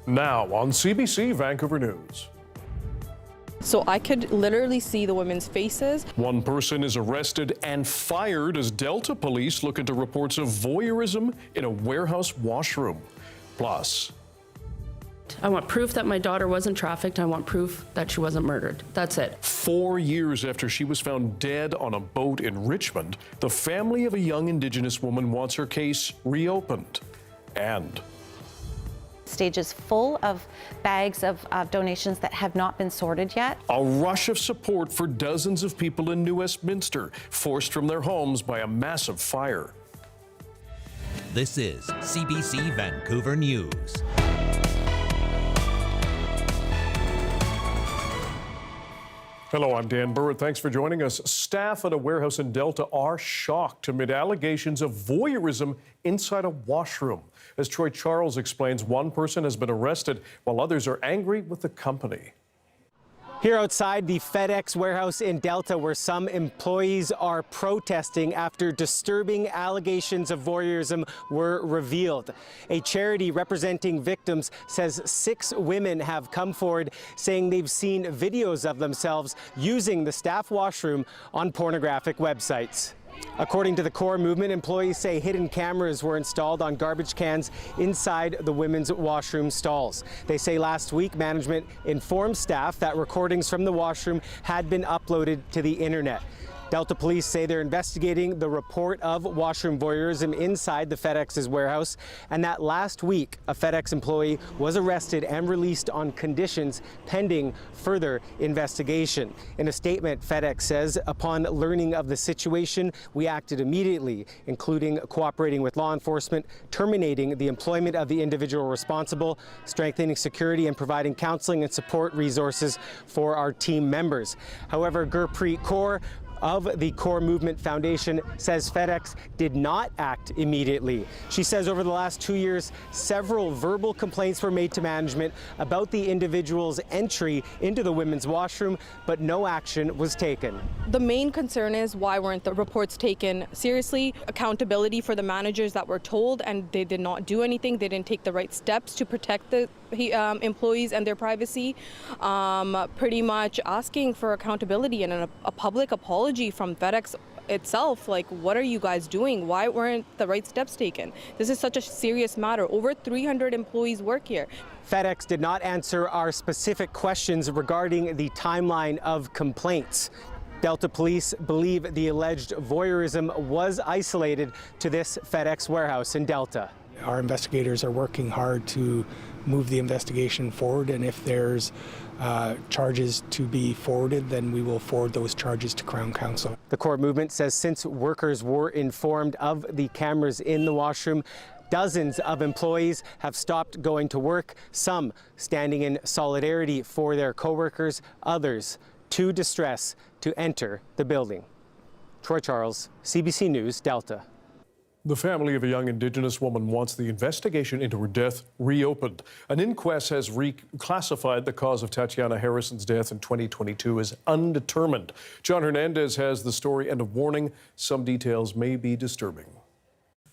Now on CBC Vancouver News. So I could literally see the women's faces. One person is arrested and fired as Delta police look into reports of voyeurism in a warehouse washroom. Plus, I want proof that my daughter wasn't trafficked. I want proof that she wasn't murdered. That's it. 4 years after she was found dead on a boat in Richmond, the family of a young Indigenous woman wants her case reopened. And stages full of bags of donations that have not been sorted yet. A rush of support for dozens of people in New Westminster, forced from their homes by a massive fire. This is CBC Vancouver News. Hello, I'm Dan Burritt. Thanks for joining us. Staff at a warehouse in Delta are shocked amid allegations of voyeurism inside a washroom. As Troy Charles explains, one person has been arrested while others are angry with the company. Here outside the FedEx warehouse in Delta, where some employees are protesting after disturbing allegations of voyeurism were revealed. A charity representing victims says 6 women have come forward saying they've seen videos of themselves using the staff washroom on pornographic websites. According to the core movement, employees say hidden cameras were installed on garbage cans inside the women's washroom stalls. They say last week management informed staff that recordings from the washroom had been uploaded to the internet. Delta police say they're investigating the report of washroom voyeurism inside the FedEx's warehouse, and that last week a FedEx employee was arrested and released on conditions pending further investigation. In a statement, FedEx says, upon learning of the situation, we acted immediately, including cooperating with law enforcement, terminating the employment of the individual responsible, strengthening security, and providing counseling and support resources for our team members. However, Gurpreet Kaur of the Core Movement Foundation says FedEx did not act immediately. She says over the last 2 years, several verbal complaints were made to management about the individual's entry into the women's washroom, but no action was taken. The main concern is why weren't the reports taken seriously? Accountability for the managers that were told and they did not do anything. They didn't take the right steps to protect the employees and their privacy. Pretty much asking for accountability and a public apology from FedEx itself. Like, what are you guys doing? Why weren't the right steps taken? This is such a serious matter. Over 300 employees work here. FedEx did not answer our specific questions regarding the timeline of complaints. Delta police believe the alleged voyeurism was isolated to this FedEx warehouse in Delta. Our investigators are working hard to move the investigation forward, and if there's charges to be forwarded, then we will forward those charges to Crown Counsel. The Core Movement says since workers were informed of the cameras in the washroom, dozens of employees have stopped going to work, some standing in solidarity for their coworkers, others too distressed to enter the building. Troy Charles, CBC News, Delta. The family of a young Indigenous woman wants the investigation into her death reopened. An inquest has reclassified the cause of Tatiana Harrison's death in 2022 as undetermined. John Hernandez has the story and a warning: some details may be disturbing.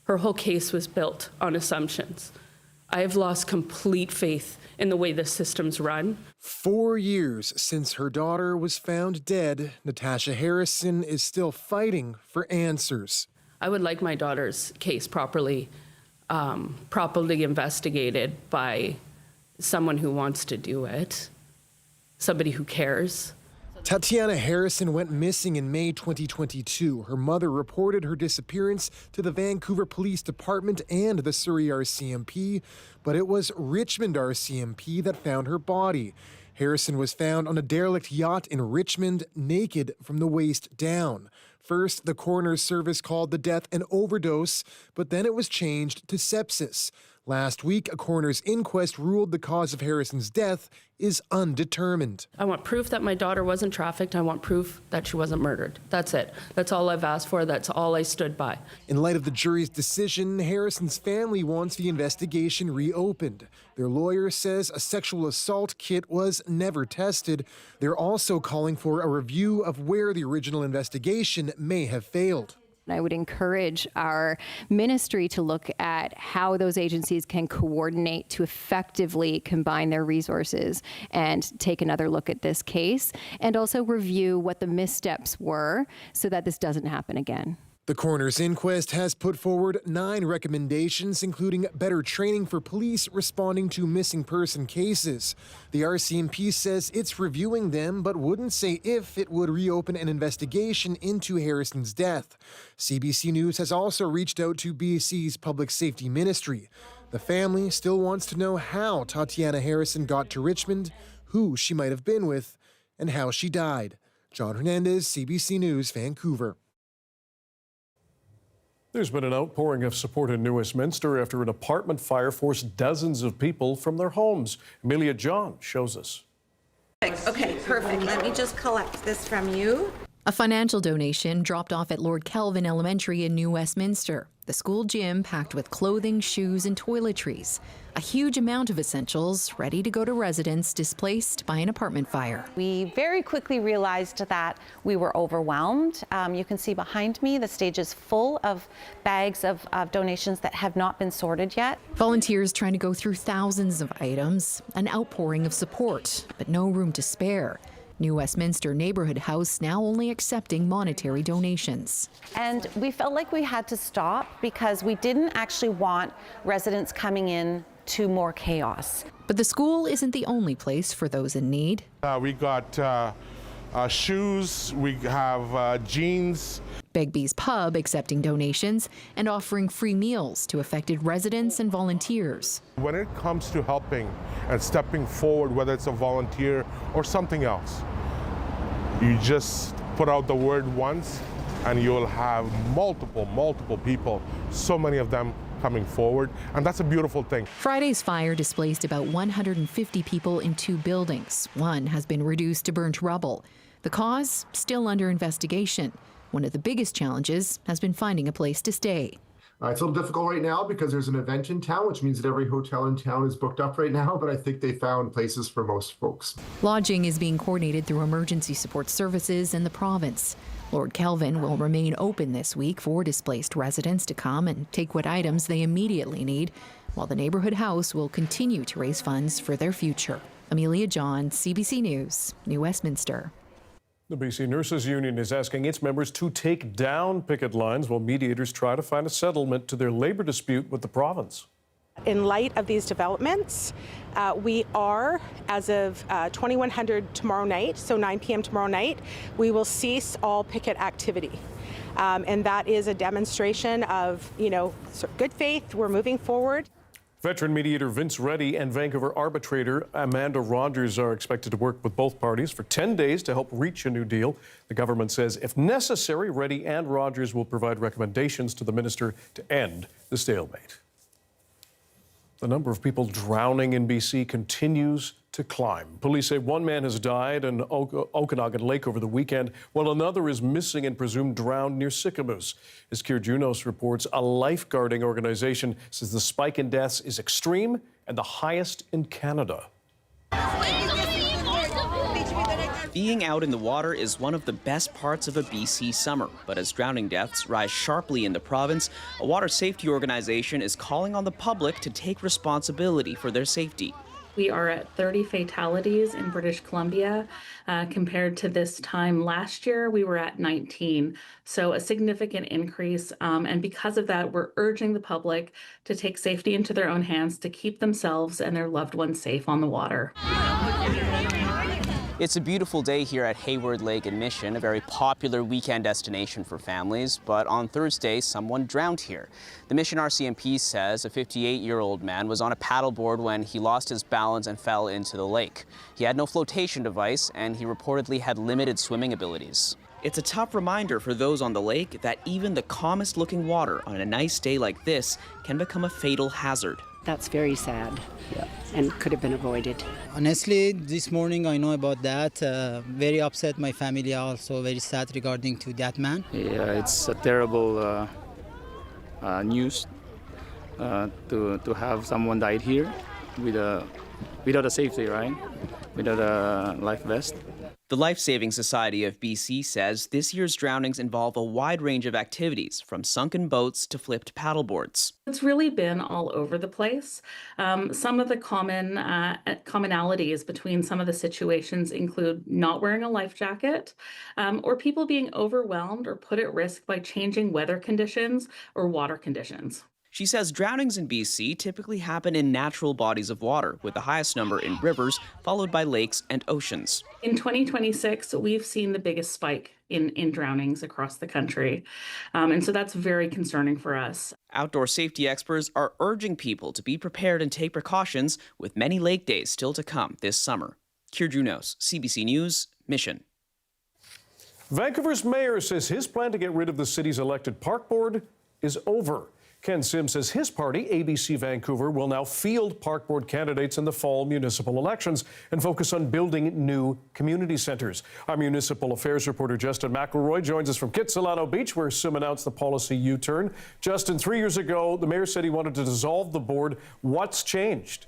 Her whole case was built on assumptions. I have lost complete faith in the way the system's run. 4 years since her daughter was found dead, Natasha Harrison is still fighting for answers. I would like my daughter's case properly investigated by someone who wants to do it, somebody who cares. Tatiana Harrison went missing in May 2022. Her mother reported her disappearance to the Vancouver Police Department and the Surrey RCMP, but it was Richmond RCMP that found her body. Harrison was found on a derelict yacht in Richmond, naked from the waist down. First, the coroner's service called the death an overdose, but then it was changed to sepsis. Last week, a coroner's inquest ruled the cause of Harrison's death is undetermined. I want proof that my daughter wasn't trafficked. I want proof that she wasn't murdered. That's it. That's all I've asked for. That's all I stood by. In light of the jury's decision, Harrison's family wants the investigation reopened. Their lawyer says a sexual assault kit was never tested. They're also calling for a review of where the original investigation may have failed. I would encourage our ministry to look at how those agencies can coordinate to effectively combine their resources and take another look at this case, and also review what the missteps were so that this doesn't happen again. The coroner's inquest has put forward 9 recommendations, including better training for police responding to missing person cases. The RCMP says it's reviewing them, but wouldn't say if it would reopen an investigation into Harrison's death. CBC News has also reached out to BC's Public Safety Ministry. The family still wants to know how Tatiana Harrison got to Richmond, who she might have been with, and how she died. John Hernandez, CBC News, Vancouver. There's been an outpouring of support in New Westminster after an apartment fire forced dozens of people from their homes. Amelia John shows us. Okay, perfect. Let me just collect this from you. A financial donation dropped off at Lord Kelvin Elementary in New Westminster. The school gym packed with clothing, shoes, and toiletries. A huge amount of essentials ready to go to residents displaced by an apartment fire. We very quickly realized that we were overwhelmed. You can see behind me the stage is full of bags of donations that have not been sorted yet. Volunteers trying to go through thousands of items, an outpouring of support, but no room to spare. New Westminster Neighborhood House now only accepting monetary donations. And we felt like we had to stop because we didn't actually want residents coming in to more chaos. But the school isn't the only place for those in need. We got shoes, we have jeans. Begbie's Pub accepting donations and offering free meals to affected residents and volunteers. When it comes to helping and stepping forward, whether it's a volunteer or something else, you just put out the word once and you'll have multiple people, so many of them coming forward, and that's a beautiful thing. Friday's fire displaced about 150 people in 2 buildings. One has been reduced to burnt rubble. The cause still under investigation. One of the biggest challenges has been finding a place to stay. It's a little difficult right now because there's an event in town, which means that every hotel in town is booked up right now, but I think they found places for most folks. Lodging is being coordinated through emergency support services in the province. Lord Kelvin will remain open this week for displaced residents to come and take what items they immediately need, while the neighborhood house will continue to raise funds for their future. Amelia John, CBC News, New Westminster. The BC Nurses Union is asking its members to take down picket lines while mediators try to find a settlement to their labor dispute with the province. In light of these developments, we are, as of 2100 tomorrow night, so 9 p.m. tomorrow night, we will cease all picket activity. And that is a demonstration of, good faith. We're moving forward. Veteran mediator Vince Reddy and Vancouver arbitrator Amanda Rogers are expected to work with both parties for 10 days to help reach a new deal. The government says if necessary, Reddy and Rogers will provide recommendations to the minister to end the stalemate. The number of people drowning in BC continues to climb. Police say one man has died in Okanagan Lake over the weekend, while another is missing and presumed drowned near Sicamous. As Keir Junos reports, a lifeguarding organization says the spike in deaths is extreme and the highest in Canada. Being out in the water is one of the best parts of a BC summer, but as drowning deaths rise sharply in the province, a water safety organization is calling on the public to take responsibility for their safety. We are at 30 fatalities in British Columbia. Compared to this time last year, we were at 19. So a significant increase. And because of that, we're urging the public to take safety into their own hands, to keep themselves and their loved ones safe on the water. It's a beautiful day here at Hayward Lake in Mission, a very popular weekend destination for families, but on Thursday, someone drowned here. The Mission RCMP says a 58-year-old man was on a paddleboard when he lost his balance and fell into the lake. He had no flotation device, and he reportedly had limited swimming abilities. It's a tough reminder for those on the lake that even the calmest looking water on a nice day like this can become a fatal hazard. That's very sad, and could have been avoided. Honestly, this morning I know about that. Very upset. My family are also very sad regarding to that man. Yeah, it's a terrible news to have someone died here without a safety, right? Without a life vest. The Life Saving Society of BC says this year's drownings involve a wide range of activities, from sunken boats to flipped paddleboards. It's really been all over the place. Some of the commonalities between some of the situations include not wearing a life jacket, or people being overwhelmed or put at risk by changing weather conditions or water conditions. She says drownings in BC typically happen in natural bodies of water, with the highest number in rivers, followed by lakes and oceans. In 2026, we've seen the biggest spike in drownings across the country. And so that's very concerning for us. Outdoor safety experts are urging people to be prepared and take precautions, with many lake days still to come this summer. Keir Drunos, CBC News, Mission. Vancouver's mayor says his plan to get rid of the city's elected park board is over. Ken Sims says his party, ABC Vancouver, will now field park board candidates in the fall municipal elections and focus on building new community centres. Our municipal affairs reporter Justin McElroy joins us from Kitsilano Beach, where Sim announced the policy U-turn. Justin, 3 years ago, the mayor said he wanted to dissolve the board. What's changed?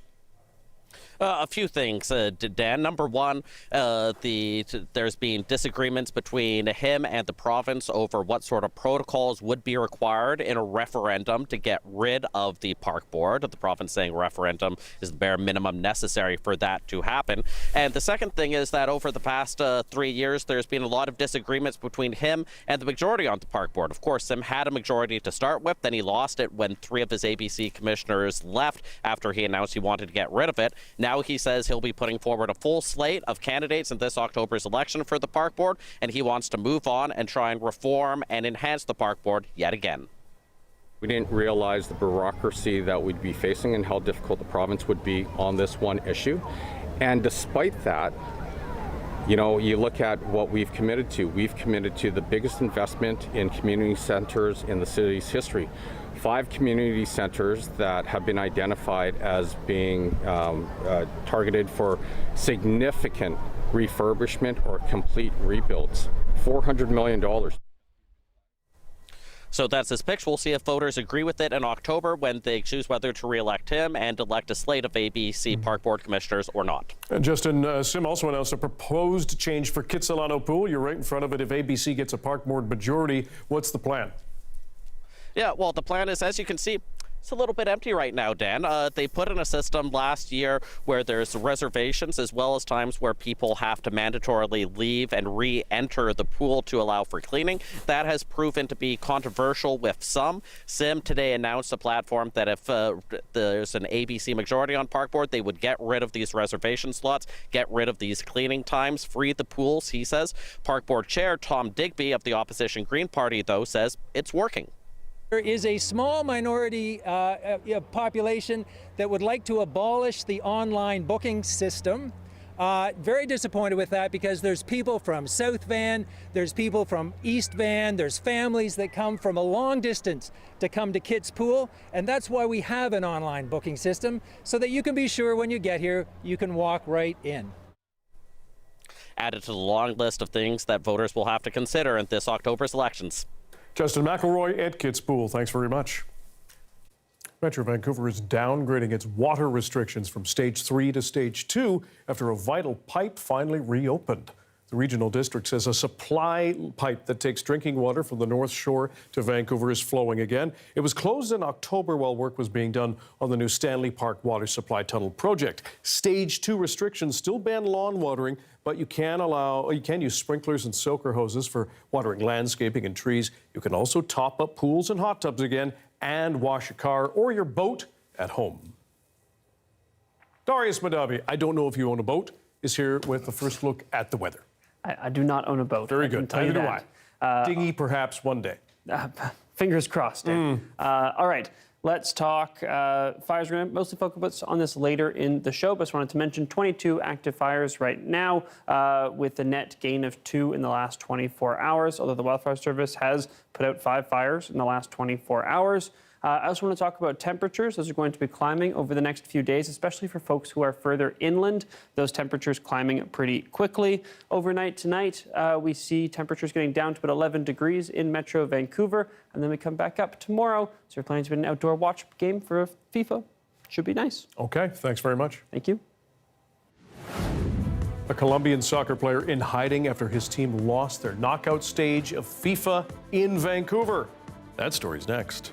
A few things, Dan. Number one, there's been disagreements between him and the province over what sort of protocols would be required in a referendum to get rid of the park board. The province saying referendum is the bare minimum necessary for that to happen. And the second thing is that over the past 3 years, there's been a lot of disagreements between him and the majority on the park board. Of course, Sim had a majority to start with, then he lost it when 3 of his ABC commissioners left after he announced he wanted to get rid of it. Now he says he'll be putting forward a full slate of candidates in this October's election for the park board, and he wants to move on and try and reform and enhance the park board yet again. We didn't realize the bureaucracy that we'd be facing and how difficult the province would be on this one issue. And despite that, you know, you look at what we've committed to. We've committed to the biggest investment in community centers in the city's history. 5 community centers that have been identified as being targeted for significant refurbishment or complete rebuilds. $400 million. So that's his pitch. We'll see if voters agree with it in October when they choose whether to re-elect him and elect a slate of ABC Park Board commissioners or not. And Justin, Sim also announced a proposed change for Kitsilano Pool. You're right in front of it. If ABC gets a park board majority, what's the plan? Yeah, well, the plan is, as you can see, it's a little bit empty right now, Dan. They put in a system last year where there's reservations as well as times where people have to mandatorily leave and re-enter the pool to allow for cleaning. That has proven to be controversial with some. Sim today announced a platform that if there's an ABC majority on park board, they would get rid of these reservation slots, get rid of these cleaning times, free the pools, he says. Park board chair Tom Digby of the opposition Green Party, though, says it's working. There is a small minority population that would like to abolish the online booking system. Very disappointed with that because there's people from South Van, there's people from East Van, there's families that come from a long distance to come to Kit's Pool, and that's why we have an online booking system, so that you can be sure when you get here, you can walk right in. Added to the long list of things that voters will have to consider in this October's elections. Justin McElroy at Kit's Pool, thanks very much. Metro Vancouver is downgrading its water restrictions from Stage 3 to Stage 2 after a vital pipe finally reopened. The regional district says a supply pipe that takes drinking water from the North Shore to Vancouver is flowing again. It was closed in October while work was being done on the new Stanley Park Water Supply Tunnel project. Stage 2 restrictions still ban lawn watering, but you can use sprinklers and soaker hoses for watering landscaping and trees. You can also top up pools and hot tubs again and wash your car or your boat at home. Darius Madavi, I don't know if you own a boat, is here with the first look at the weather. I do not own a boat. Very good. Neither do I. Dinghy perhaps one day. Fingers crossed. All right. Let's talk fires. We're going to mostly focus on this later in the show, but just wanted to mention 22 active fires right now with a net gain of 2 in the last 24 hours, although the Wildfire Service has put out 5 fires in the last 24 hours. I also want to talk about temperatures. Those are going to be climbing over the next few days, especially for folks who are further inland. Those temperatures climbing pretty quickly. Overnight tonight, we see temperatures getting down to about 11 degrees in Metro Vancouver, and then we come back up tomorrow. So we're planning to be an outdoor watch game for FIFA. Should be nice. Okay, thanks very much. Thank you. A Colombian soccer player in hiding after his team lost their knockout stage of FIFA in Vancouver. That story's next.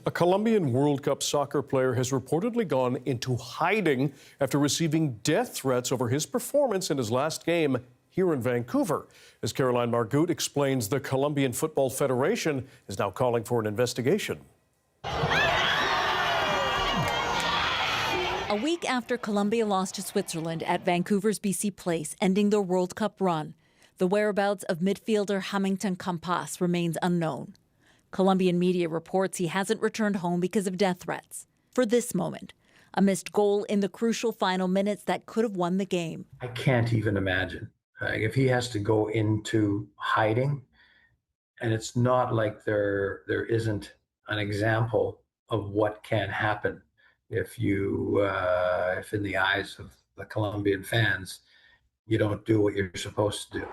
A Colombian World Cup soccer player has reportedly gone into hiding after receiving death threats over his performance in his last game here in Vancouver. As Caroline Margout explains, the Colombian Football Federation is now calling for an investigation. A week after Colombia lost to Switzerland at Vancouver's BC Place, ending their World Cup run, the whereabouts of midfielder Hamilton Campas remains unknown. Colombian media reports he hasn't returned home because of death threats. For this moment, a missed goal in the crucial final minutes that could have won the game. I can't even imagine if he has to go into hiding, and it's not like there isn't an example of what can happen if in the eyes of the Colombian fans, you don't do what you're supposed to do.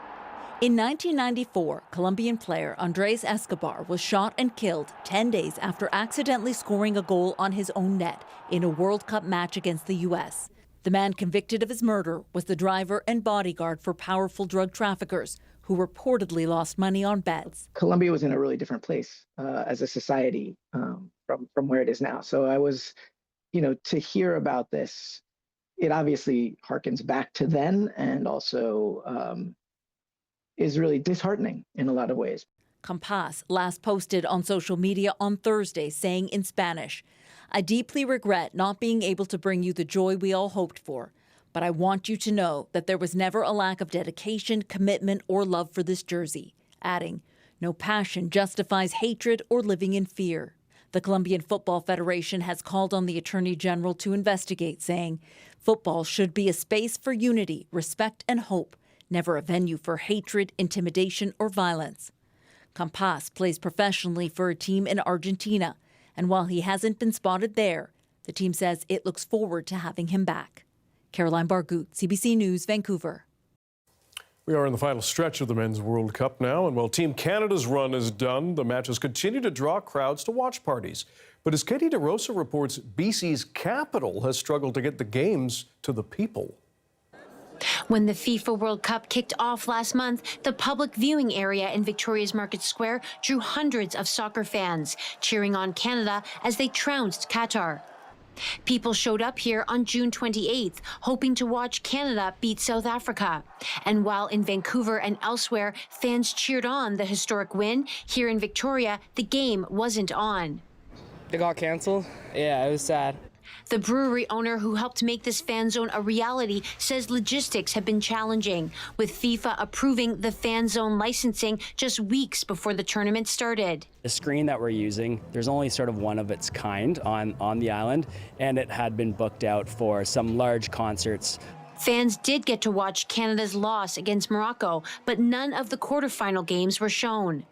In 1994, Colombian player Andres Escobar was shot and killed 10 days after accidentally scoring a goal on his own net in a World Cup match against the U.S. The man convicted of his murder was the driver and bodyguard for powerful drug traffickers who reportedly lost money on bets. Colombia was in a really different place as a society from where it is now. So I was, to hear about this, it obviously harkens back to then and also is really disheartening in a lot of ways. Campas last posted on social media on Thursday saying in Spanish, "I deeply regret not being able to bring you the joy we all hoped for, but I want you to know that there was never a lack of dedication, commitment, or love for this jersey," adding, "No passion justifies hatred or living in fear." The Colombian Football Federation has called on the Attorney General to investigate, saying, "Football should be a space for unity, respect, and hope, never a venue for hatred, intimidation, or violence." Campas plays professionally for a team in Argentina, and while he hasn't been spotted there, the team says it looks forward to having him back. Caroline Bargut, CBC News, Vancouver. We are in the final stretch of the Men's World Cup now, and while Team Canada's run is done, the matches continue to draw crowds to watch parties. But as Katie DeRosa reports, BC's capital has struggled to get the games to the people. When the FIFA World Cup kicked off last month, the public viewing area in Victoria's Market Square drew hundreds of soccer fans, cheering on Canada as they trounced Qatar. People showed up here on June 28th, hoping to watch Canada beat South Africa. And while in Vancouver and elsewhere, fans cheered on the historic win, here in Victoria, the game wasn't on. It got canceled. Yeah, it was sad. The brewery owner who helped make this fan zone a reality says logistics have been challenging, with FIFA approving the fan zone licensing just weeks before the tournament started. The screen that we're using, there's only sort of one of its kind on the island, and it had been booked out for some large concerts. Fans did get to watch Canada's loss against Morocco, but none of the quarterfinal games were shown.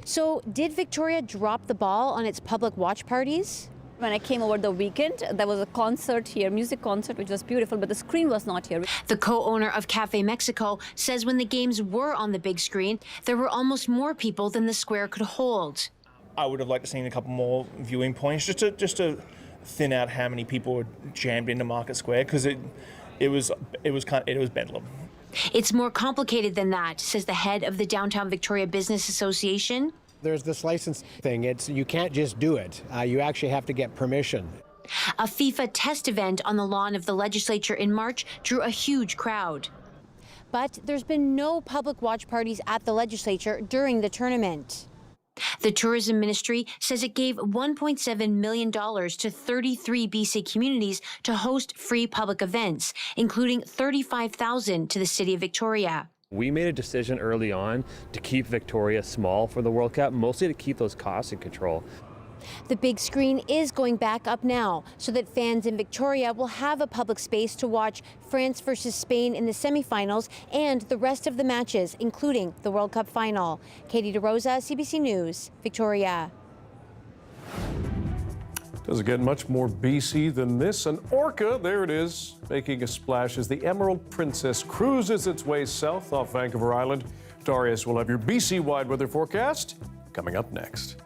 So did Victoria drop the ball on its public watch parties? When I came over the weekend, there was a concert here, music concert, which was beautiful, but the screen was not here. The co-owner of Cafe Mexico says when the games were on the big screen, there were almost more people than the square could hold. I would have liked to see a couple more viewing points, just to thin out how many people were jammed into Market Square, because it was bedlam. It's more complicated than that, says the head of the Downtown Victoria Business Association. There's this license thing. You can't just do it. You actually have to get permission. A FIFA test event on the lawn of the legislature in March drew a huge crowd. But there's been no public watch parties at the legislature during the tournament. The tourism ministry says it gave $1.7 million to 33 BC communities to host free public events, including $35,000 to the city of Victoria. We made a decision early on to keep Victoria small for the World Cup, mostly to keep those costs in control. The big screen is going back up now so that fans in Victoria will have a public space to watch France versus Spain in the semifinals and the rest of the matches, including the World Cup final. Katie DeRosa, CBC News, Victoria. Doesn't get much more BC than this. An orca, there it is, making a splash as the Emerald Princess cruises its way south off Vancouver Island. Darius will have your BC-wide weather forecast coming up next.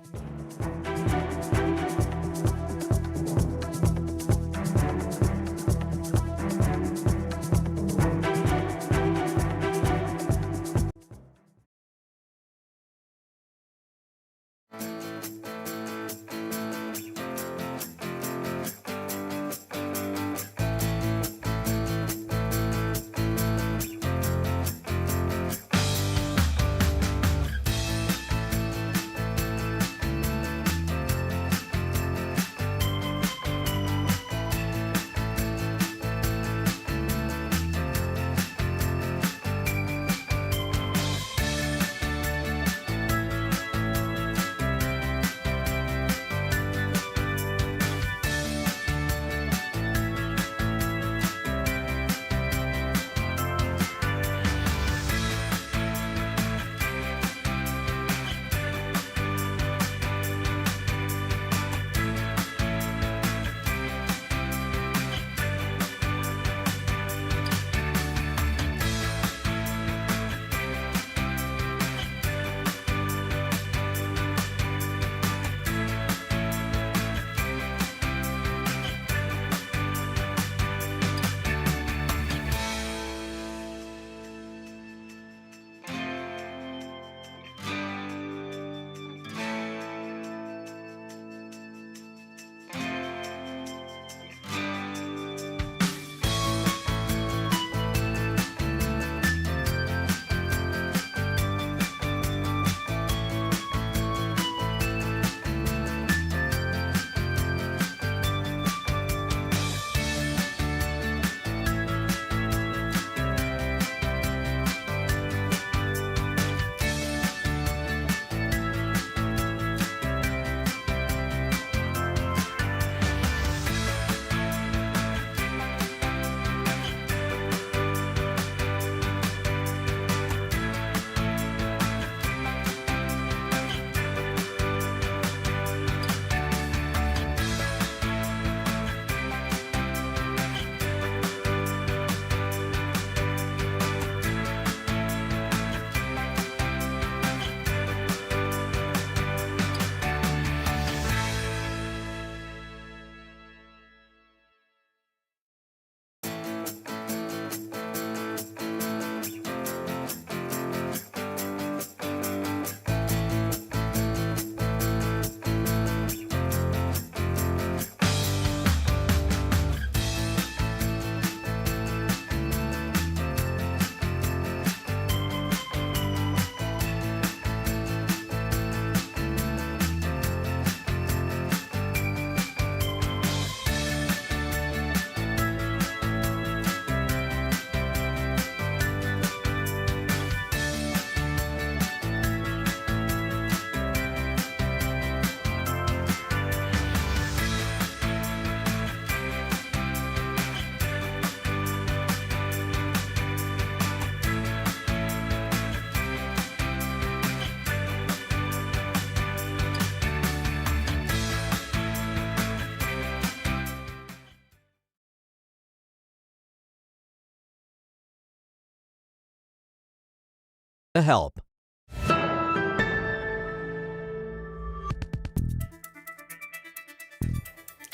to help.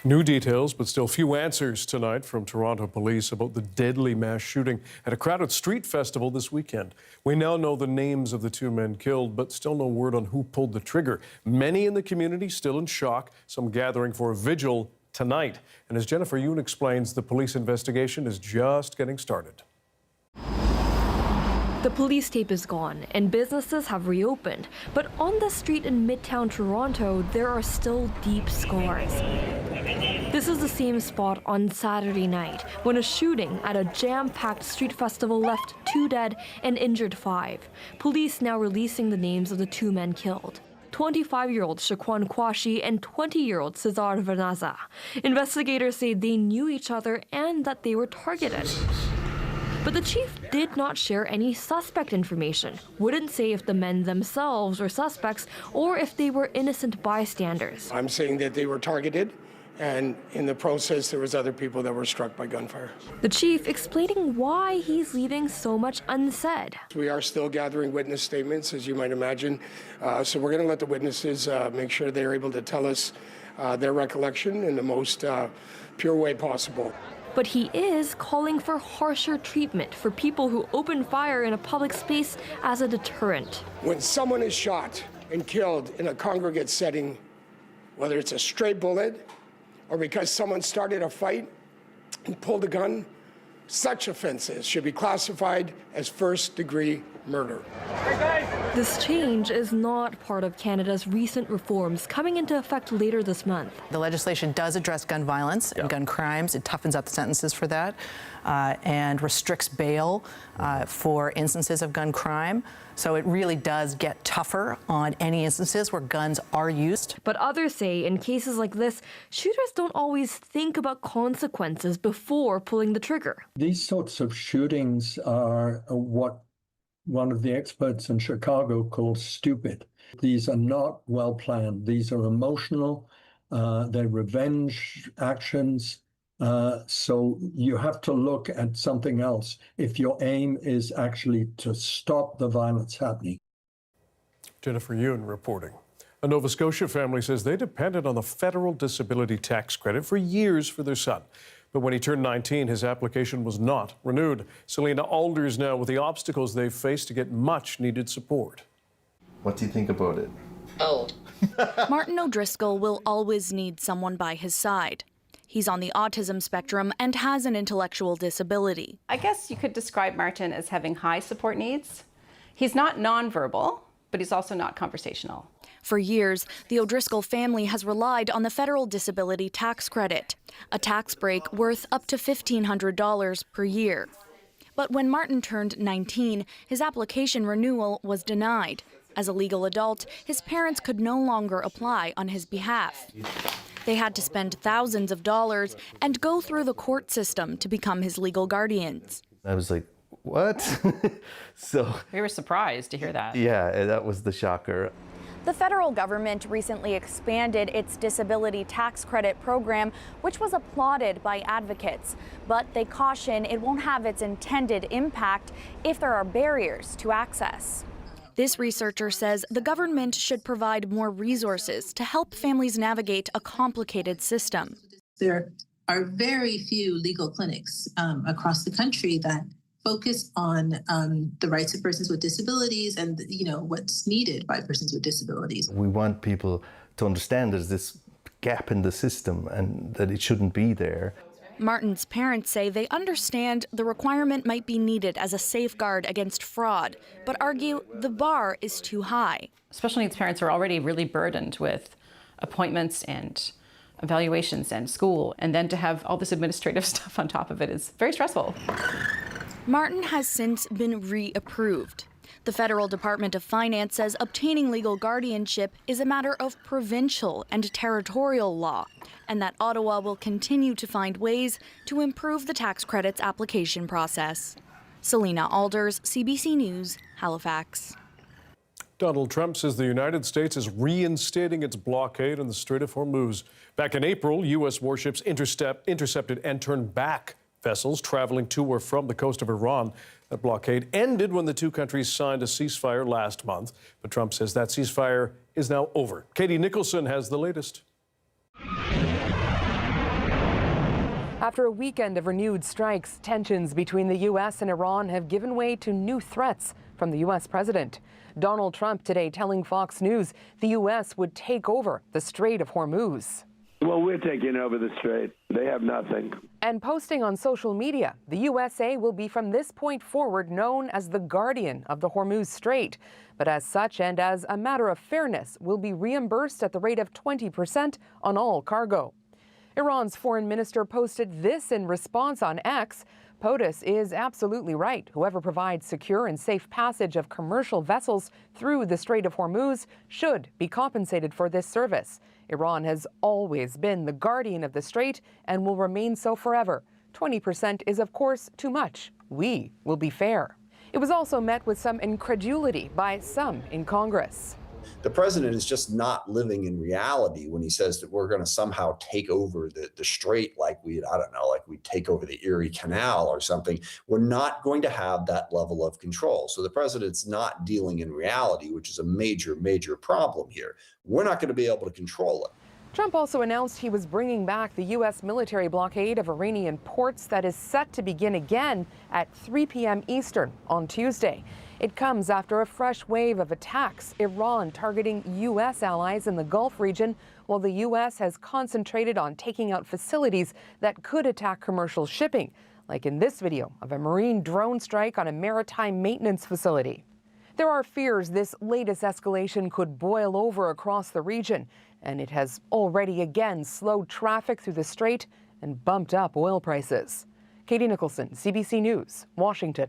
New details, but still few answers tonight from Toronto police about the deadly mass shooting at a crowded street festival this weekend. We now know the names of the two men killed, but still no word on who pulled the trigger. Many in the community still in shock, some gathering for a vigil tonight. And as Jennifer Yoon explains, the police investigation is just getting started. The police tape is gone and businesses have reopened, but on the street in Midtown Toronto, there are still deep scars. This is the same spot on Saturday night when a shooting at a jam-packed street festival left 2 dead and injured 5. Police now releasing the names of the 2 men killed. 25-year-old Shaquan Kwashi and 20-year-old Cesar Vernaza. Investigators say they knew each other and that they were targeted. But the chief did not share any suspect information, wouldn't say if the men themselves were suspects or if they were innocent bystanders. I'm saying that they were targeted, and in the process there was other people that were struck by gunfire. The chief explaining why he's leaving so much unsaid. We are still gathering witness statements, as you might imagine, so we're going to let the witnesses make sure they're able to tell us their recollection in the most pure way possible. But he is calling for harsher treatment for people who open fire in a public space as a deterrent. When someone is shot and killed in a congregate setting, whether it's a stray bullet or because someone started a fight and pulled a gun, such offenses should be classified as first-degree murder. This change is not part of Canada's recent reforms coming into effect later this month. The legislation does address gun violence and gun crimes. It toughens up the sentences for that and restricts bail for instances of gun crime. So it really does get tougher on any instances where guns are used. But others say in cases like this, shooters don't always think about consequences before pulling the trigger. These sorts of shootings are what one of the experts in Chicago calls stupid. These are not well planned. These are emotional. They're revenge actions. So you have to look at something else if your aim is actually to stop the violence happening. Jennifer Yoon reporting. A Nova Scotia family says they depended on the federal disability tax credit for years for their son. But when he turned 19, his application was not renewed. Selena Alders now with the obstacles they've faced to get much needed support. What do you think about it? Oh. Martin O'Driscoll will always need someone by his side. He's on the autism spectrum and has an intellectual disability. I guess you could describe Martin as having high support needs. He's not nonverbal, but he's also not conversational. For years, the O'Driscoll family has relied on the federal disability tax credit, a tax break worth up to $1,500 per year. But when Martin turned 19, his application renewal was denied. As a legal adult, his parents could no longer apply on his behalf. They had to spend thousands of dollars and go through the court system to become his legal guardians. I was like, what? So we were surprised to hear that. Yeah, that was the shocker. The federal government recently expanded its disability tax credit program, which was applauded by advocates. But they caution it won't have its intended impact if there are barriers to access. This researcher says the government should provide more resources to help families navigate a complicated system. There are very few legal clinics across the country that focus on the rights of persons with disabilities and what's needed by persons with disabilities. We want people to understand there's this gap in the system and that it shouldn't be there. Martin's parents say they understand the requirement might be needed as a safeguard against fraud, but argue the bar is too high. Special needs parents are already really burdened with appointments and evaluations and school, and then to have all this administrative stuff on top of it is very stressful. Martin has since been reapproved. The Federal Department of Finance says obtaining legal guardianship is a matter of provincial and territorial law, and that Ottawa will continue to find ways to improve the tax credits application process. Selena Alders, CBC News, Halifax. Donald Trump says the United States is reinstating its blockade on the Strait of Hormuz. Back in April, U.S. warships intercepted and turned back vessels traveling to or from the coast of Iran. That blockade ended when the two countries signed a ceasefire last month, but Trump says that ceasefire is now over. Katie Nicholson has the latest. After a weekend of renewed strikes, tensions between the U.S. and Iran have given way to new threats from the U.S. president. Donald Trump today telling Fox News the U.S. would take over the Strait of Hormuz. Well, we're taking over the strait. They have nothing. And posting on social media, the USA will be from this point forward known as the guardian of the Hormuz Strait. But as such and as a matter of fairness, will be reimbursed at the rate of 20% on all cargo. Iran's foreign minister posted this in response on X. POTUS is absolutely right. Whoever provides secure and safe passage of commercial vessels through the Strait of Hormuz should be compensated for this service. Iran has always been the guardian of the strait and will remain so forever. 20% is, of course, too much. We will be fair. It was also met with some incredulity by some in Congress. The president is just not living in reality when he says that we're going to somehow take over the strait like we take over the Erie Canal or something. We're not going to have that level of control. So the president's not dealing in reality, which is a major, major problem here. We're not going to be able to control it. Trump also announced he was bringing back the U.S. military blockade of Iranian ports that is set to begin again at 3 p.m. Eastern on Tuesday. It comes after a fresh wave of attacks, Iran targeting U.S. allies in the Gulf region, while the U.S. has concentrated on taking out facilities that could attack commercial shipping, like in this video of a Marine drone strike on a maritime maintenance facility. There are fears this latest escalation could boil over across the region, and it has already again slowed traffic through the strait and bumped up oil prices. Katie Nicholson, CBC News, Washington.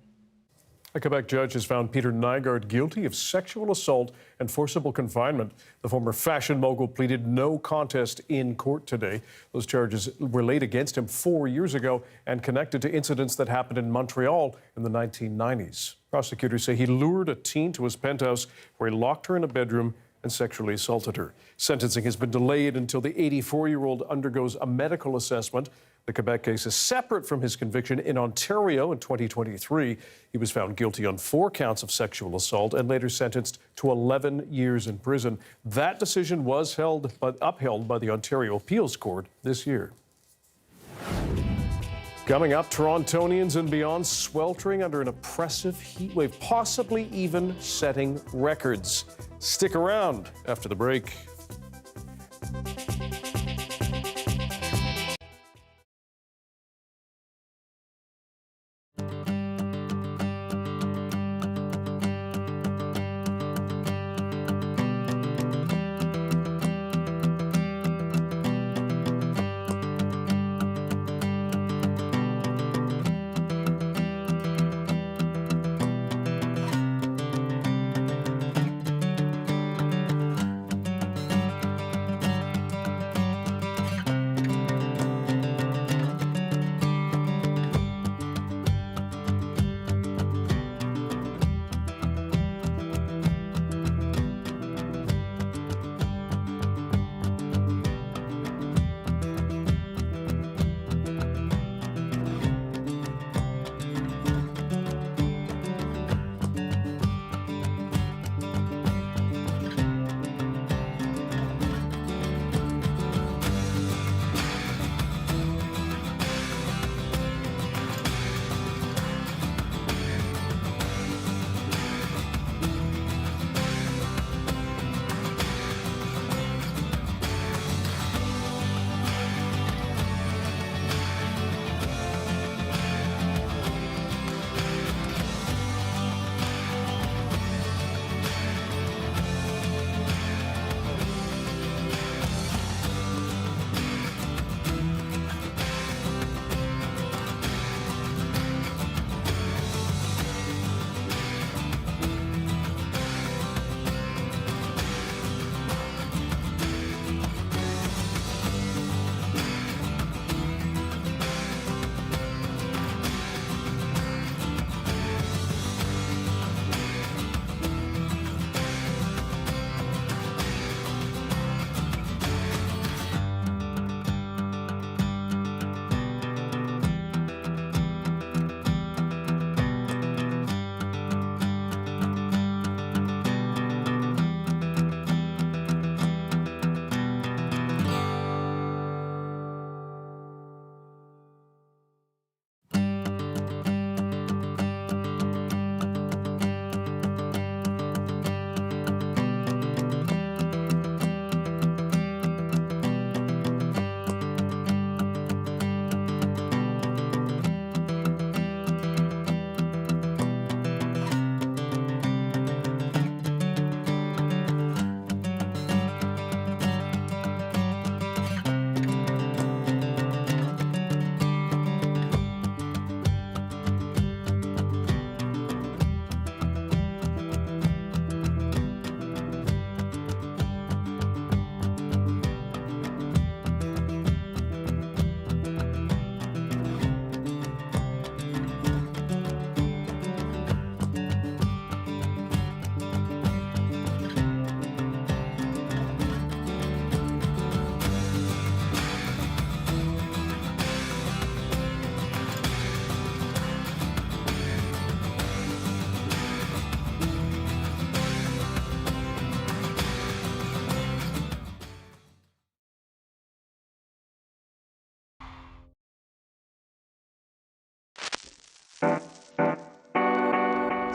A Quebec judge has found Peter Nygaard guilty of sexual assault and forcible confinement. The former fashion mogul pleaded no contest in court today. Those charges were laid against him 4 years ago and connected to incidents that happened in Montreal in the 1990s. Prosecutors say he lured a teen to his penthouse where he locked her in a bedroom and sexually assaulted her. Sentencing has been delayed until the 84-year-old undergoes a medical assessment. The Quebec case is separate from his conviction in Ontario in 2023. He was found guilty on 4 counts of sexual assault and later sentenced to 11 years in prison. That decision was upheld by the Ontario Appeals Court this year. Coming up, Torontonians and beyond sweltering under an oppressive heat wave, possibly even setting records. Stick around after the break.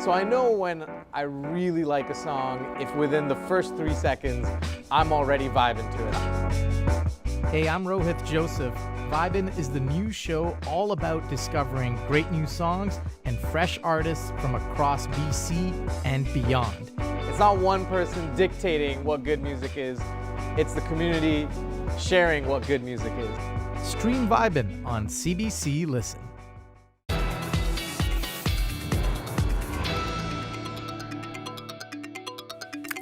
So I know when I really like a song, if within the first 3 seconds, I'm already vibing to it. Hey, I'm Rohith Joseph. Vibin' is the new show all about discovering great new songs and fresh artists from across BC and beyond. It's not one person dictating what good music is. It's the community sharing what good music is. Stream Vibin' on CBC Listen.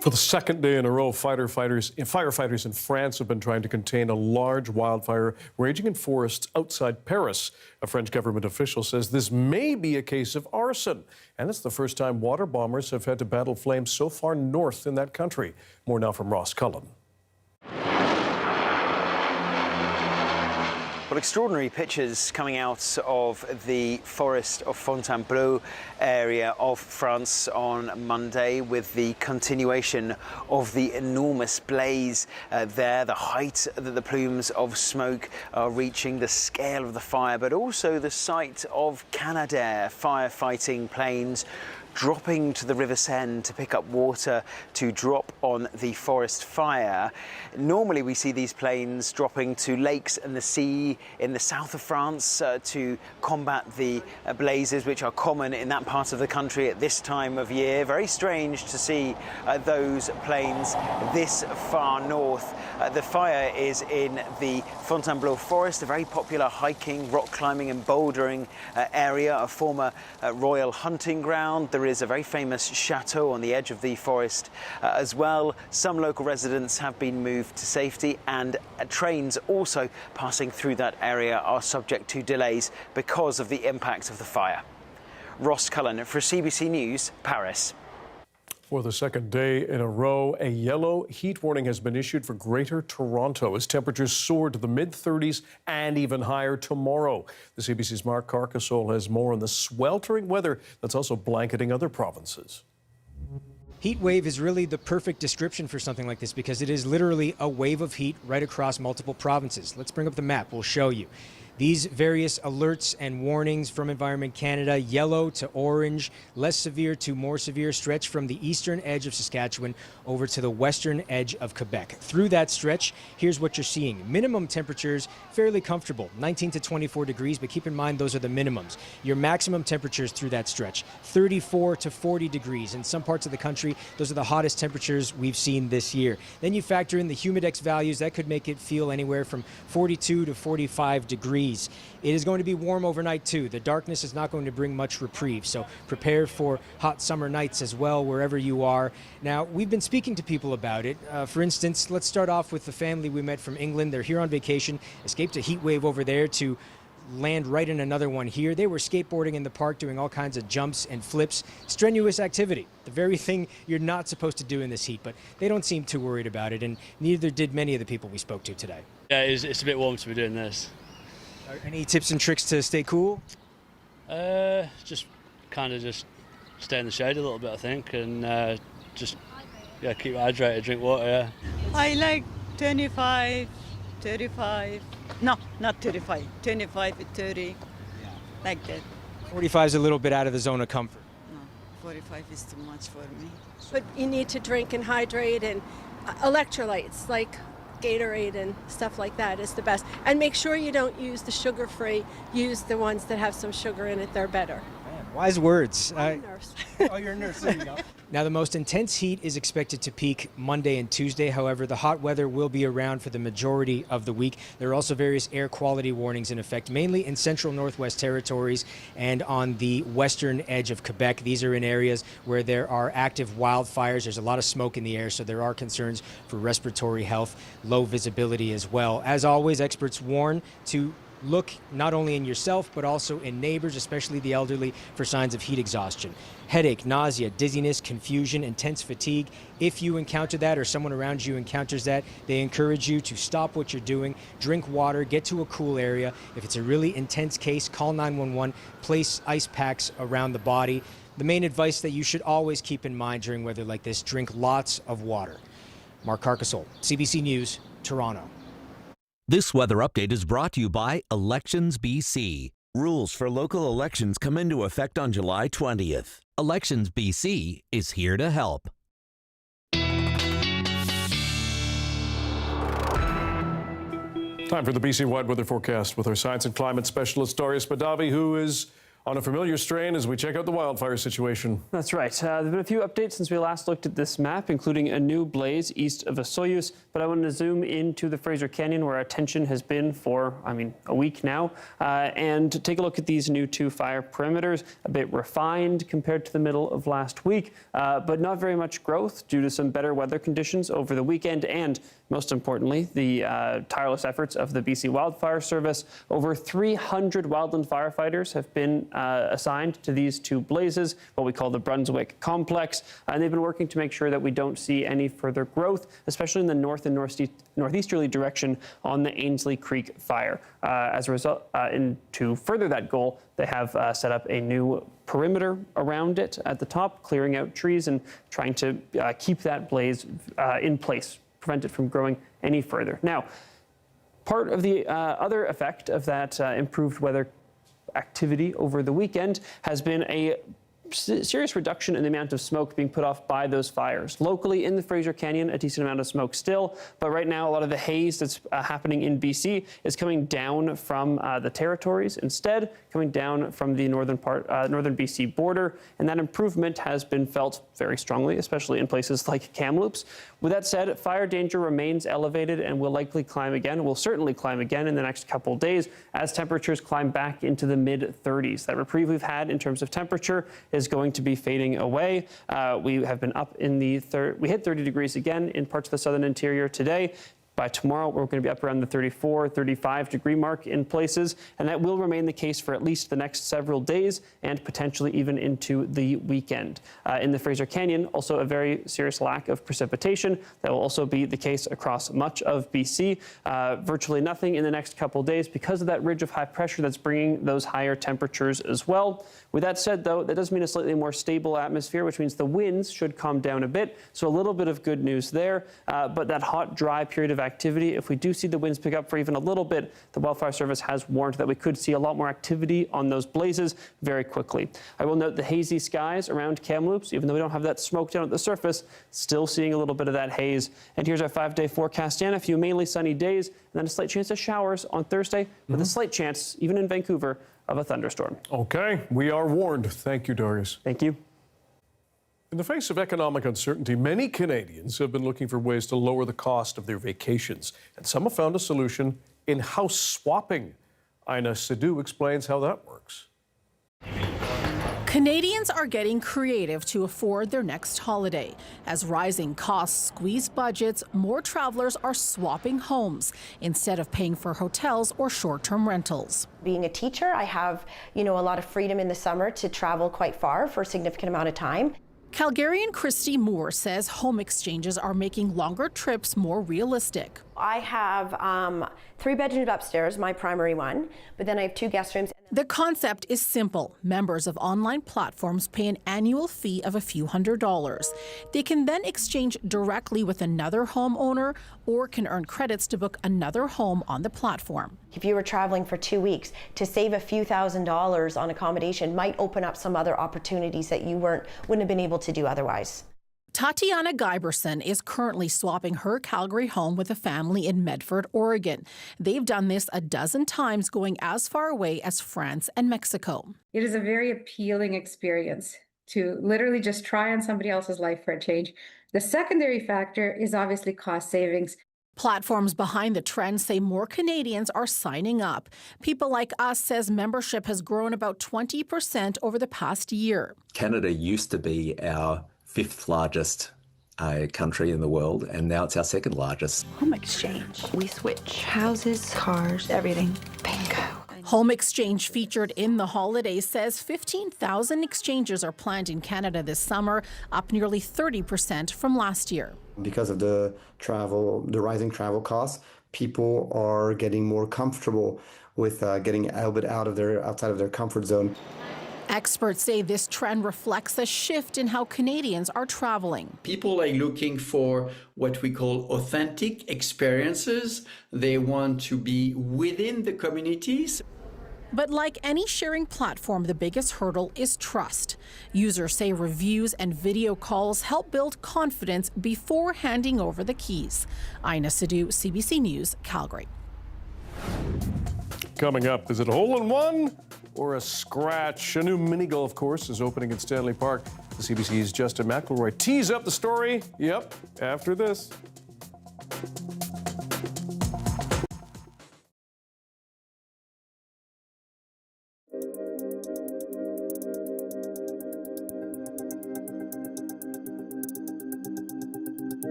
For the second day in a row, firefighters in France have been trying to contain a large wildfire raging in forests outside Paris. A French government official says this may be a case of arson, and it's the first time water bombers have had to battle flames so far north in that country. More now from Ross Cullen. Well, extraordinary pictures coming out of the forest of Fontainebleau area of France on Monday, with the continuation of the enormous blaze there, the height that the plumes of smoke are reaching, the scale of the fire, but also the sight of Canadair firefighting planes dropping to the River Seine to pick up water to drop on the forest fire. Normally we see these planes dropping to lakes and the sea in the south of France to combat the blazes which are common in that part of the country at this time of year. Very strange to see those planes this far north. The fire is in the Fontainebleau forest, a very popular hiking, rock climbing and bouldering area, a former royal hunting ground. There is a very famous chateau on the edge of the forest as well. Some local residents have been moved to safety, and trains also passing through that area are subject to delays because of the impact of the fire. Ross Cullen for CBC News, Paris. For the second day in a row, a yellow heat warning has been issued for Greater Toronto as temperatures soar to the mid-30s and even higher tomorrow. The CBC's Mark Carcassole has more on the sweltering weather that's also blanketing other provinces. Heat wave is really the perfect description for something like this because it is literally a wave of heat right across multiple provinces. Let's bring up the map. We'll show you. These various alerts and warnings from Environment Canada, yellow to orange, less severe to more severe, stretch from the eastern edge of Saskatchewan over to the western edge of Quebec. Through that stretch, here's what you're seeing. Minimum temperatures fairly comfortable, 19 to 24 degrees, but keep in mind those are the minimums. Your maximum temperatures through that stretch, 34 to 40 degrees. In some parts of the country, those are the hottest temperatures we've seen this year. Then you factor in the humidex values, that could make it feel anywhere from 42 to 45 degrees. It is going to be warm overnight too. The darkness is not going to bring much reprieve, so prepare for hot summer nights as well wherever you are. Now, we've been speaking to people about it. For instance, let's start off with the family we met from England. They're here on vacation, escaped a heat wave over there to land right in another one here. They were skateboarding in the park, doing all kinds of jumps and flips. Strenuous activity, the very thing you're not supposed to do in this heat, but they don't seem too worried about it, and neither did many of the people we spoke to today. Yeah, it's a bit warm to be doing this. Any tips and tricks to stay cool? Just stay in the shade a little bit, I think, and keep hydrated, drink water. Yeah. I like 25, 35. No, not 35. 25, 30. Yeah. Like that. 45 is a little bit out of the zone of comfort. No, 45 is too much for me. But you need to drink and hydrate, and electrolytes like Gatorade and stuff like that is the best. And make sure you don't use the sugar-free. Use the ones that have some sugar in it. They're better. Man, wise words. I'm a nurse. Oh, you're a nurse. There you go. Now, the most intense heat is expected to peak Monday and Tuesday. However, the hot weather will be around for the majority of the week. There are also various air quality warnings in effect, mainly in central Northwest Territories and on the western edge of Quebec. These are in areas where there are active wildfires. There's a lot of smoke in the air, so there are concerns for respiratory health, low visibility as well. As always, experts warn to look not only in yourself, but also in neighbors, especially the elderly, for signs of heat exhaustion. Headache, nausea, dizziness, confusion, intense fatigue. If you encounter that or someone around you encounters that, they encourage you to stop what you're doing, drink water, get to a cool area. If it's a really intense case, call 911, place ice packs around the body. The main advice that you should always keep in mind during weather like this, drink lots of water. Mark Carcassole, CBC News, Toronto. This weather update is brought to you by Elections BC. Rules for local elections come into effect on July 20th. Elections BC is here to help. Time for the BC-wide weather forecast with our science and climate specialist, Darius Badavi, who is on a familiar strain as we check out the wildfire situation. That's right. There have been a few updates since we last looked at this map, including a new blaze east of Osoyoos. But I wanted to zoom into the Fraser Canyon, where our attention has been for, a week now, and take a look at these new 2 fire perimeters, a bit refined compared to the middle of last week, but not very much growth due to some better weather conditions over the weekend and, most importantly, the tireless efforts of the BC Wildfire Service. Over 300 wildland firefighters have been assigned to these 2 blazes, what we call the Brunswick Complex, and they've been working to make sure that we don't see any further growth, especially in the north and northeasterly direction on the Ainslie Creek fire. As a result, to further that goal, they have set up a new perimeter around it at the top, clearing out trees and trying to keep that blaze in place, prevent it from growing any further. Now, part of the other effect of that improved weather activity over the weekend has been a serious reduction in the amount of smoke being put off by those fires. Locally in the Fraser Canyon, a decent amount of smoke still, but right now a lot of the haze that's happening in BC is coming down from the territories instead, coming down from the northern BC border, and that improvement has been felt very strongly, especially in places like Kamloops. With that said, fire danger remains elevated and will likely climb again, will certainly climb again in the next couple of days as temperatures climb back into the mid-30s. That reprieve we've had in terms of temperature is going to be fading away. We have been up in the we hit 30 degrees again in parts of the southern interior today. By tomorrow, we're going to be up around the 34, 35 degree mark in places, and that will remain the case for at least the next several days and potentially even into the weekend. In the Fraser Canyon, also a very serious lack of precipitation. That will also be the case across much of BC. Virtually nothing in the next couple of days because of that ridge of high pressure that's bringing those higher temperatures as well. With that said, though, that does mean a slightly more stable atmosphere, which means the winds should calm down a bit. So a little bit of good news there, but that hot, dry period of activity, if we do see the winds pick up for even a little bit, the Wildfire Service has warned that we could see a lot more activity on those blazes very quickly. I will note the hazy skies around Kamloops, even though we don't have that smoke down at the surface, still seeing a little bit of that haze. And here's our 5-day forecast, Dan. A few mainly sunny days, and then a slight chance of showers on Thursday, with a slight chance, even in Vancouver, of a thunderstorm. Okay, we are warned. Thank you, Darius. Thank you. In the face of economic uncertainty, many Canadians have been looking for ways to lower the cost of their vacations, and some have found a solution in house swapping. Ina Sidhu explains how that works. Canadians are getting creative to afford their next holiday. As rising costs squeeze budgets, more travelers are swapping homes instead of paying for hotels or short-term rentals. Being a teacher, I have, a lot of freedom in the summer to travel quite far for a significant amount of time. Calgarian Christy Moore says home exchanges are making longer trips more realistic. I have 3 bedrooms upstairs, my primary one, but then I have 2 guest rooms. The concept is simple. Members of online platforms pay an annual fee of a few $100s. They can then exchange directly with another homeowner or can earn credits to book another home on the platform. If you were traveling for 2 weeks, to save a few $1,000s on accommodation might open up some other opportunities that you wouldn't have been able to do otherwise. Tatiana Giberson is currently swapping her Calgary home with a family in Medford, Oregon. They've done this a dozen times, going as far away as France and Mexico. It is a very appealing experience to literally just try on somebody else's life for a change. The secondary factor is obviously cost savings. Platforms behind the trend say more Canadians are signing up. People Like Us says membership has grown about 20% over the past year. Canada used to be our 5th largest country in the world, and now it's our 2nd largest. Home exchange. We switch houses, cars, everything. Bingo. Home Exchange, featured in the holidays, says 15,000 exchanges are planned in Canada this summer, up nearly 30% from last year. Because of the rising travel costs, people are getting more comfortable with getting a little bit outside of their comfort zone. Experts say this trend reflects a shift in how Canadians are traveling. People are looking for what we call authentic experiences. They want to be within the communities. But like any sharing platform, the biggest hurdle is trust. Users say reviews and video calls help build confidence before handing over the keys. Ina Sidhu, CBC News, Calgary. Coming up, is it a hole-in-one or a scratch? A new mini golf course is opening in Stanley Park. The CBC's Justin McElroy tees up the story. Yep, after this.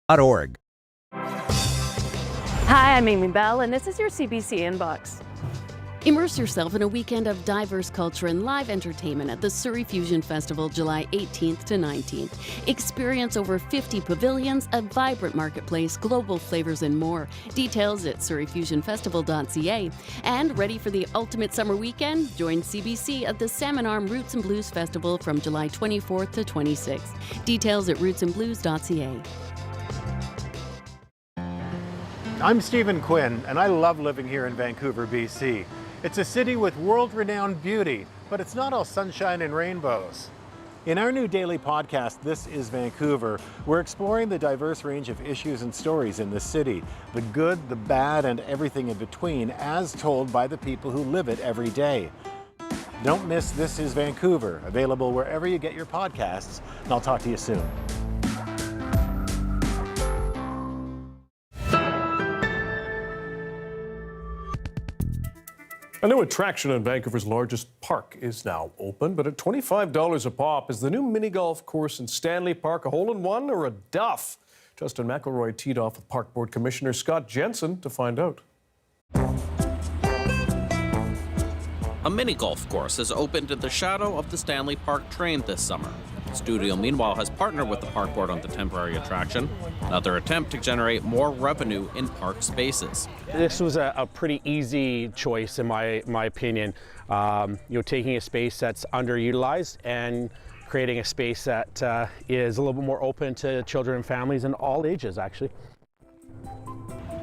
.org. Hi, I'm Amy Bell, and this is your CBC Inbox. Immerse yourself in a weekend of diverse culture and live entertainment at the Surrey Fusion Festival, July 18th to 19th. Experience over 50 pavilions, a vibrant marketplace, global flavors, and more. Details at surreyfusionfestival.ca. And ready for the ultimate summer weekend? Join CBC at the Salmon Arm Roots and Blues Festival from July 24th to 26th. Details at rootsandblues.ca. I'm Stephen Quinn, and I love living here in Vancouver, BC. It's a city with world-renowned beauty, but it's not all sunshine and rainbows. In our new daily podcast, This is Vancouver, we're exploring the diverse range of issues and stories in the city, the good, the bad, and everything in between, as told by the people who live it every day. Don't miss This is Vancouver, available wherever you get your podcasts, and I'll talk to you soon. A new attraction in Vancouver's largest park is now open, but at $25 a pop is the new mini golf course in Stanley Park a hole-in-one or a duff? Justin McElroy teed off with Park Board Commissioner Scott Jensen to find out. A mini golf course has opened in the shadow of the Stanley Park train this summer. The studio, meanwhile, has partnered with the Park Board on the temporary attraction, another attempt to generate more revenue in park spaces. This was a pretty easy choice, in my opinion. Taking a space that's underutilized and creating a space that is a little bit more open to children and families and all ages, actually.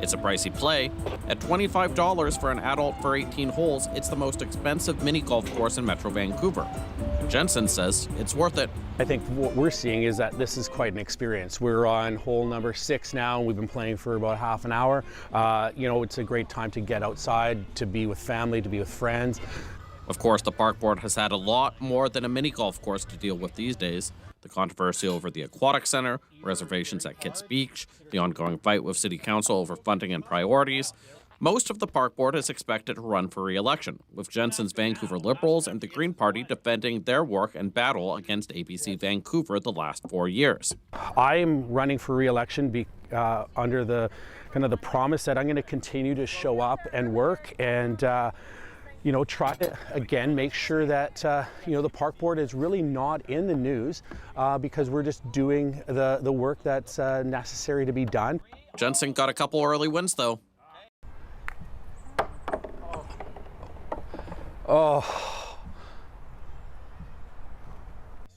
It's a pricey play. At $25 for an adult for 18 holes, it's the most expensive mini golf course in Metro Vancouver. Jensen says it's worth it. I think what we're seeing is that this is quite an experience. We're on hole number 6 now, and we've been playing for about half an hour. It's a great time to get outside, to be with family, to be with friends. Of course, the Park Board has had a lot more than a mini golf course to deal with these days. The controversy over the Aquatic Center, reservations at Kitts Beach, the ongoing fight with City Council over funding and priorities. Most of the Park Board is expected to run for re-election, with Jensen's Vancouver Liberals and the Green Party defending their work and battle against ABC Vancouver the last 4 years. I'm running for re-election under the the promise that I'm going to continue to show up and work and try to, again, make sure that, the Park Board is really not in the news because we're just doing the work that's necessary to be done. Jensen got a couple early wins, though. Oh.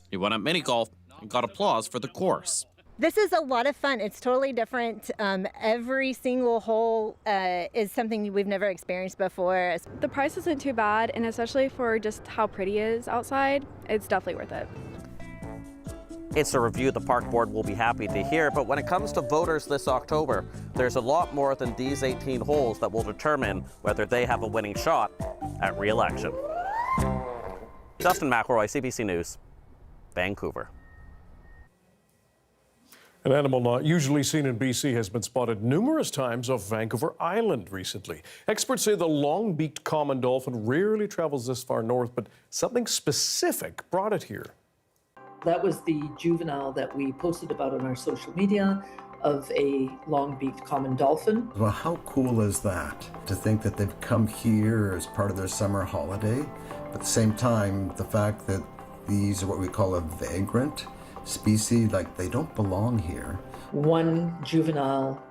He won at mini golf and got applause for the course. This is a lot of fun. It's totally different. Every single hole is something we've never experienced before. The price isn't too bad, and especially for just how pretty it is outside, it's definitely worth it. It's a review the Park Board will be happy to hear, but when it comes to voters this October, there's a lot more than these 18 holes that will determine whether they have a winning shot at re-election. Justin McElroy, CBC News, Vancouver. An animal not usually seen in BC has been spotted numerous times off Vancouver Island recently. Experts say the long-beaked common dolphin rarely travels this far north, but something specific brought it here. That was the juvenile that we posted about on our social media of a long-beaked common dolphin. Well, how cool is that? To think that they've come here as part of their summer holiday, but at the same time, the fact that these are what we call a vagrant species, like they don't belong here. One juvenile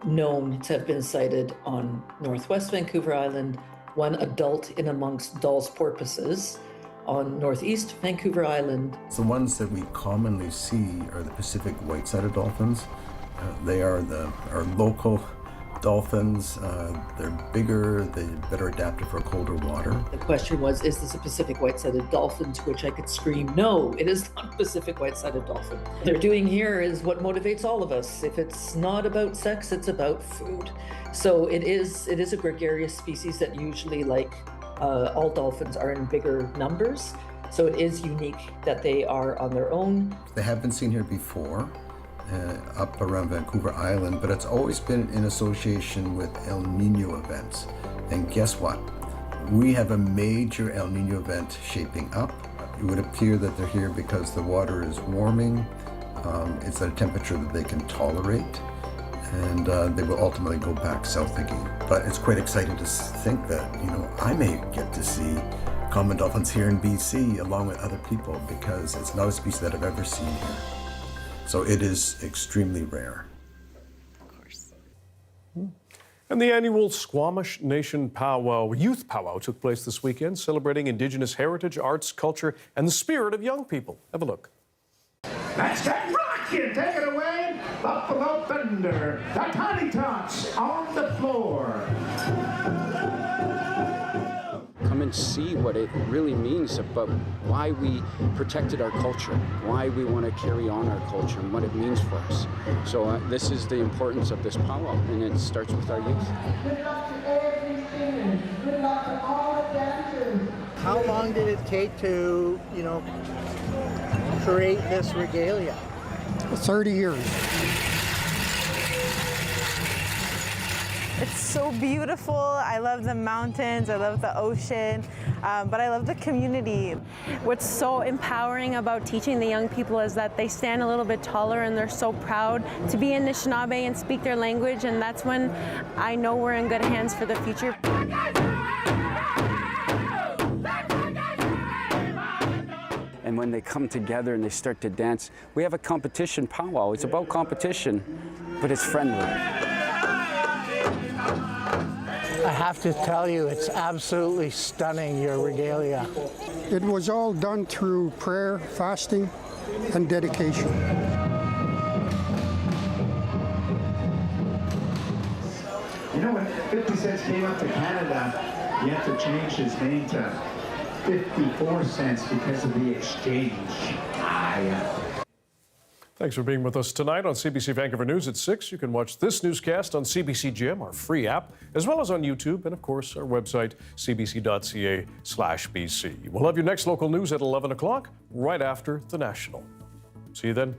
known to have been sighted on Northwest Vancouver Island, one adult in amongst Dall's porpoises on Northeast Vancouver Island. The ones that we commonly see are the Pacific white-sided dolphins. They are our local dolphins. They're bigger, they're better adapted for colder water. The question was, is this a Pacific white-sided dolphin? To which I could scream, no, it is not a Pacific white-sided dolphin. What they're doing here is what motivates all of us. If it's not about sex, it's about food. So it is a gregarious species that usually, like all dolphins, are in bigger numbers. So it is unique that they are on their own. They have been seen here before. Up around Vancouver Island, but it's always been in association with El Nino events. And guess what? We have a major El Nino event shaping up. It would appear that they're here because the water is warming. It's at a temperature that they can tolerate, and they will ultimately go back south again. But it's quite exciting to think that, I may get to see common dolphins here in BC along with other people, because it's not a species that I've ever seen here. So it is extremely rare. Of course. And the annual Squamish Nation Powwow, Youth Powwow, took place this weekend, celebrating Indigenous heritage, arts, culture, and the spirit of young people. Have a look. Let's get rocking! Take it away! Buffalo Thunder, the Tiny Tots on the floor. Come and see what it really means about why we protected our culture, why we want to carry on our culture, and what it means for us. So this is the importance of this powwow, and it starts with our youth. Good luck to every student. Good luck to all the dancers. How long did it take to, create this regalia? 30 years. It's so beautiful. I love the mountains, I love the ocean, but I love the community. What's so empowering about teaching the young people is that they stand a little bit taller and they're so proud to be Anishinaabe and speak their language, and that's when I know we're in good hands for the future. And when they come together and they start to dance, we have a competition powwow. It's about competition, but it's friendly. I have to tell you, it's absolutely stunning, your regalia. It was all done through prayer, fasting, and dedication. You know, when 50 cents came up to Canada, he had to change his name to 54 cents because of the exchange. Thanks for being with us tonight on CBC Vancouver News at 6. You can watch this newscast on CBC Gem, our free app, as well as on YouTube and, of course, our website, cbc.ca/BC. We'll have your next local news at 11 o'clock, right after the National. See you then.